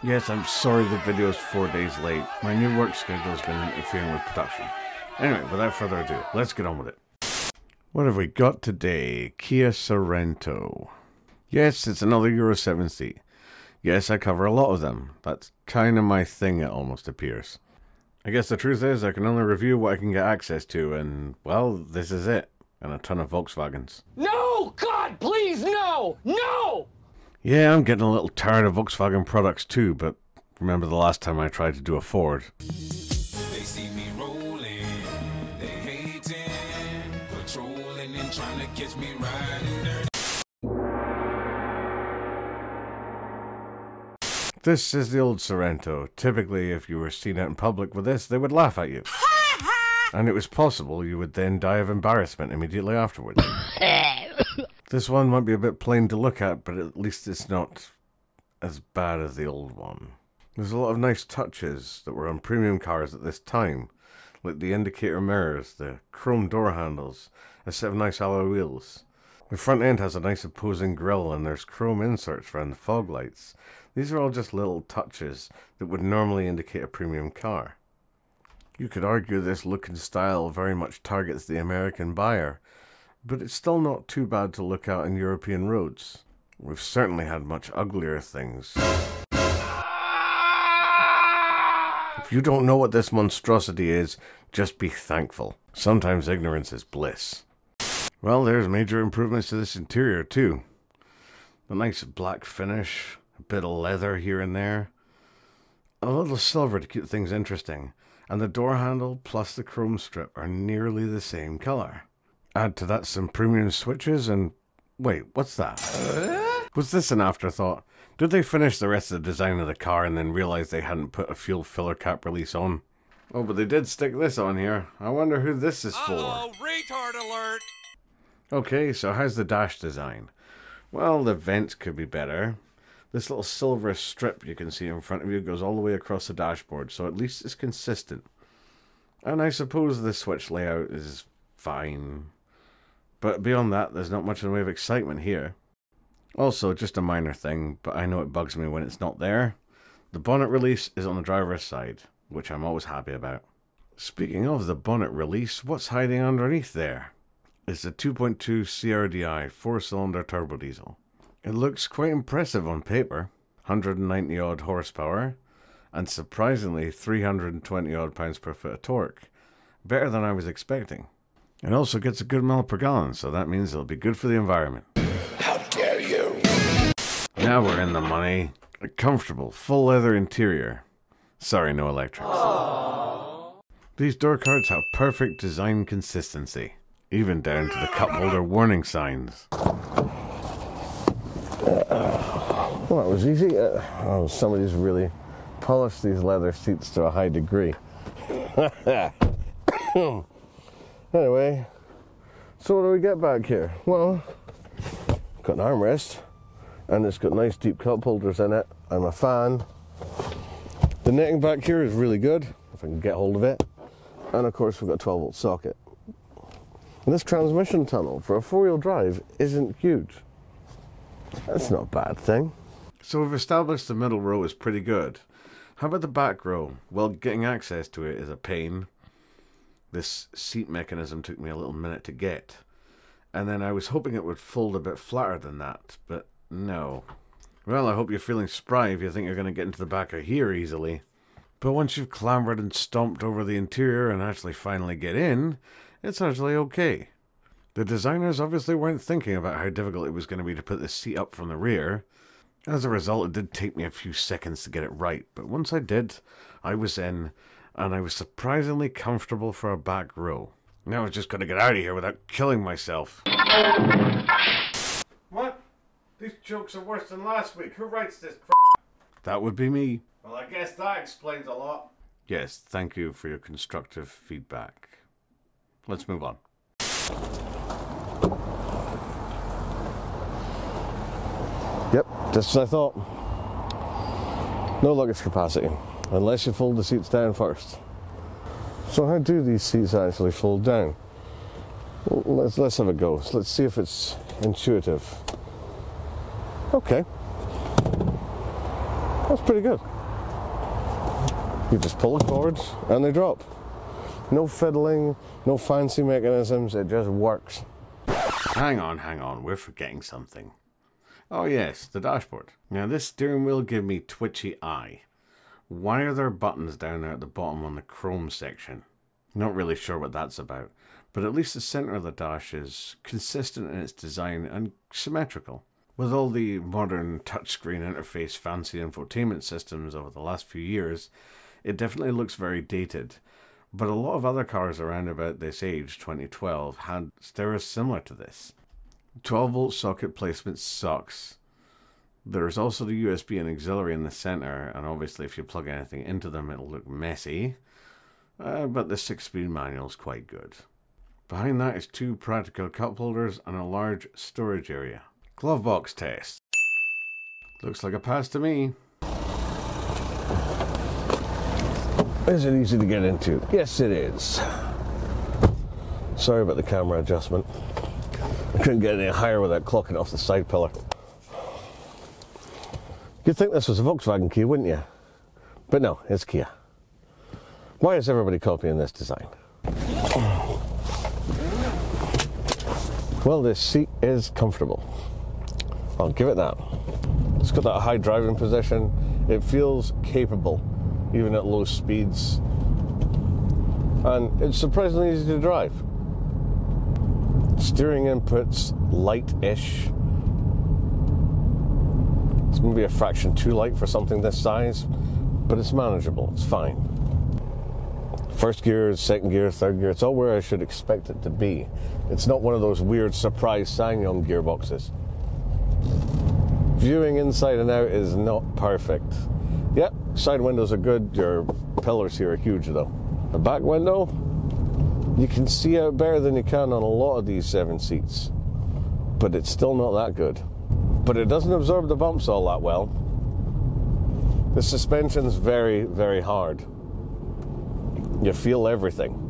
Yes, I'm sorry the video's 4 days late. My new work schedule's been interfering with production. Anyway, without further ado, let's get on with it. What have we got today? Kia Sorento. Yes, it's another Euro 7 seat. Yes, I cover a lot of them. That's kind of my thing, it almost appears. I guess the truth is I can only review what I can get access to, and, well, this is it. And a ton of Volkswagens. No! God, please, no! No! Yeah, I'm getting a little tired of Volkswagen products too, but remember the last time I tried to do a Ford. They see me rolling, they hating, patrolling and trying to catch me riding dirty. This is the old Sorento. Typically, if you were seen out in public with this, they would laugh at you. And it was possible you would then die of embarrassment immediately afterwards. This one might be a bit plain to look at, but at least it's not as bad as the old one. There's a lot of nice touches that were on premium cars at this time, like the indicator mirrors, the chrome door handles, a set of nice alloy wheels. The front end has a nice opposing grille, and there's chrome inserts around the fog lights. These are all just little touches that would normally indicate a premium car. You could argue this look and style very much targets the American buyer, but it's still not too bad to look at on European roads. We've certainly had much uglier things. If you don't know what this monstrosity is, just be thankful. Sometimes ignorance is bliss. Well, there's major improvements to this interior too. A nice black finish, a bit of leather here and there, a little silver to keep things interesting, and the door handle plus the chrome strip are nearly the same color. Add to that some premium switches and... wait, what's that? Was this an afterthought? Did they finish the rest of the design of the car and then realize they hadn't put a fuel filler cap release on? Oh, but they did stick this on here. I wonder who this is for. Uh-oh, retard alert! Okay, so how's the dash design? Well, the vents could be better. This little silver strip you can see in front of you goes all the way across the dashboard, so at least it's consistent. And I suppose the switch layout is fine. But beyond that, there's not much in the way of excitement here. Also, just a minor thing, but I know it bugs me when it's not there. The bonnet release is on the driver's side, which I'm always happy about. Speaking of the bonnet release, what's hiding underneath there? It's a 2.2 CRDI 4-cylinder turbo diesel. It looks quite impressive on paper, 190 odd horsepower, and surprisingly 320 odd pounds per foot of torque. Better than I was expecting. It also gets a good mile per gallon, so that means it'll be good for the environment. How dare you! Now we're in the money. A comfortable, full leather interior. Sorry, no electrics. Aww. These door cards have perfect design consistency, even down to the cup holder warning signs. Well, that was easy. Somebody's really polished these leather seats to a high degree. Anyway, so what do we get back here? Well, got an armrest, and it's got nice deep cup holders in it, and a fan. The netting back here is really good, if I can get hold of it. And of course we've got a 12-volt socket. And this transmission tunnel for a 4-wheel drive isn't huge. That's not a bad thing. So we've established the middle row is pretty good. How about the back row? Well, getting access to it is a pain. This seat mechanism took me a little minute to get. And then I was hoping it would fold a bit flatter than that, but no. Well, I hope you're feeling spry if you think you're going to get into the back of here easily. But once you've clambered and stomped over the interior and actually finally get in, it's actually okay. The designers obviously weren't thinking about how difficult it was going to be to put the seat up from the rear. As a result, it did take me a few seconds to get it right, but once I did, I was in, and I was surprisingly comfortable for a back row. Now I've just got to get out of here without killing myself. What? These jokes are worse than last week. Who writes this crap? That would be me. Well, I guess that explains a lot. Yes, thank you for your constructive feedback. Let's move on. Yep, just as I thought. No luggage capacity, unless you fold the seats down first. So how do these seats actually fold down? Well, let's have a go. So let's see if it's intuitive. Okay. That's pretty good. You just pull the cords and they drop. No fiddling, no fancy mechanisms, it just works. Hang on, we're forgetting something. Oh yes, the dashboard. Now this steering wheel gave me twitchy eye. Why are there buttons down there at the bottom on the chrome section? Not really sure what that's about, but at least the center of the dash is consistent in its design and symmetrical. With all the modern touchscreen interface fancy infotainment systems over the last few years, it definitely looks very dated. But a lot of other cars around about this age, 2012, had stereos similar to this. 12-volt socket placement sucks. There's also the USB and auxiliary in the center, and obviously if you plug anything into them it'll look messy. But the 6-speed manual is quite good. Behind that is 2 practical cup holders and a large storage area. Glove box test. Looks like a pass to me. Is it easy to get into? Yes, it is. Sorry about the camera adjustment. I couldn't get any higher without clocking off the side pillar. You'd think this was a Volkswagen Kia, wouldn't you? But no, it's Kia. Why is everybody copying this design? Well, this seat is comfortable. I'll give it that. It's got that high driving position. It feels capable, even at low speeds. And it's surprisingly easy to drive. Steering input's light-ish. It's going to be a fraction too light for something this size, but it's manageable. It's fine. First gear, second gear, third gear, it's all where I should expect it to be. It's not one of those weird surprise SsangYong gearboxes. Viewing inside and out is not perfect. Yep, side windows are good. Your pillars here are huge though. The back window, you can see out better than you can on a lot of these 7 seats. But it's still not that good. But it doesn't absorb the bumps all that well. The suspension's very, very hard. You feel everything.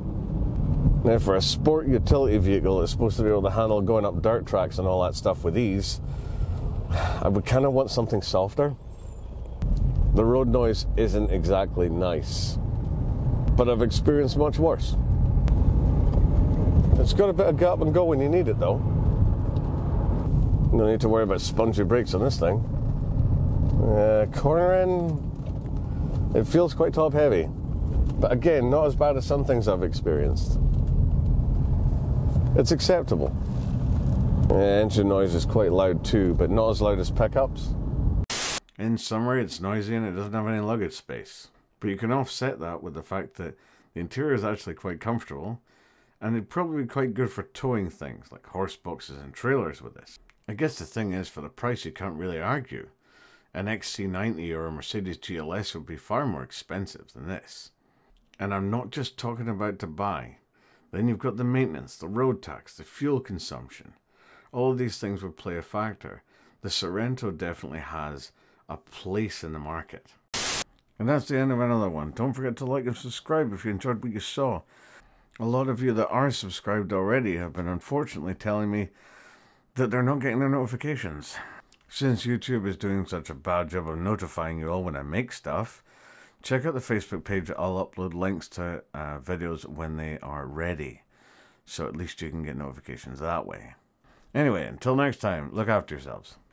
Now for a sport utility vehicle that's supposed to be able to handle going up dirt tracks and all that stuff with ease, I would kind of want something softer. The road noise isn't exactly nice, but I've experienced much worse. It's got a bit of gap and go when you need it though. No need to worry about spongy brakes on this thing. Cornering, it feels quite top heavy. But again, not as bad as some things I've experienced. It's acceptable. Engine noise is quite loud too, but not as loud as pickups. In summary, it's noisy and it doesn't have any luggage space. But you can offset that with the fact that the interior is actually quite comfortable, and it'd probably be quite good for towing things like horse boxes and trailers with this. I guess the thing is, for the price you can't really argue. An XC90 or a Mercedes GLS would be far more expensive than this. And I'm not just talking about to buy. Then you've got the maintenance, the road tax, the fuel consumption. All of these things would play a factor. The Sorento definitely has a place in the market. And that's the end of another one. Don't forget to like and subscribe if you enjoyed what you saw. A lot of you that are subscribed already have been unfortunately telling me that they're not getting their notifications. Since YouTube is doing such a bad job of notifying you all when I make stuff, check out the Facebook page. I'll upload links to videos when they are ready. So at least you can get notifications that way. Anyway, until next time, look after yourselves.